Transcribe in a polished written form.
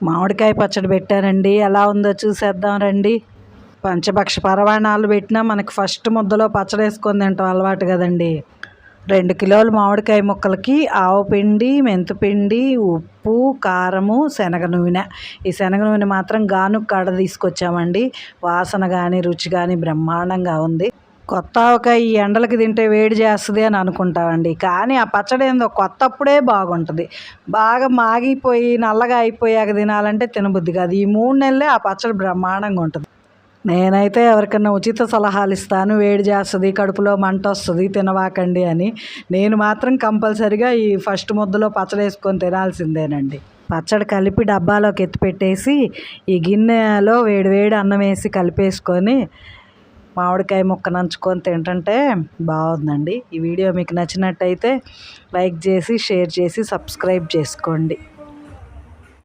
మామిడికాయ పచ్చడి పెట్టానండి. ఎలా ఉందో చూసేద్దాం రండి. పంచభక్ష పరమాణాలు పెట్టినా మనకి ఫస్ట్ ముద్దలో పచ్చడి వేసుకొని తింటాం అలవాటు కదండి. 2 కిలోల మామిడికాయ ముక్కలకి ఆవు పిండి, మెంతిపిండి, ఉప్పు, కారము, శనగ నూనె. ఈ శనగ నూనె మాత్రం గానుగ కాడ తీసుకొచ్చామండి. వాసన కానీ రుచి కానీ బ్రహ్మాండంగా ఉంది. కొత్త ఆవకాయ ఈ ఎండలకి తింటే వేడి చేస్తుంది అని అనుకుంటామండి, కానీ ఆ పచ్చడి ఏందో కొత్తప్పుడే బాగుంటుంది. బాగా మాగిపోయి నల్లగా అయిపోయాక తినాలంటే తినబుద్ధి కాదు. ఈ 3 నెలలే ఆ పచ్చడి బ్రహ్మాండంగా ఉంటుంది. నేనైతే ఎవరికన్నా ఉచిత సలహాలు ఇస్తాను, వేడి చేస్తుంది, కడుపులో మంట వస్తుంది, తినవాకండి అని. నేను మాత్రం కంపల్సరిగా ఈ ఫస్ట్ ముద్దలో పచ్చడి వేసుకొని తినాల్సిందేనండి. పచ్చడి కలిపి డబ్బాలోకి ఎత్తిపెట్టేసి ఈ గిన్నెలో వేడి అన్నం వేసి కలిపేసుకొని మామిడికాయ ముక్క నంచుకొని తింటుంటే బాగుందండి. ఈ వీడియో మీకు నచ్చినట్టయితే లైక్ చేసి, షేర్ చేసి, సబ్స్క్రైబ్ చేసుకోండి.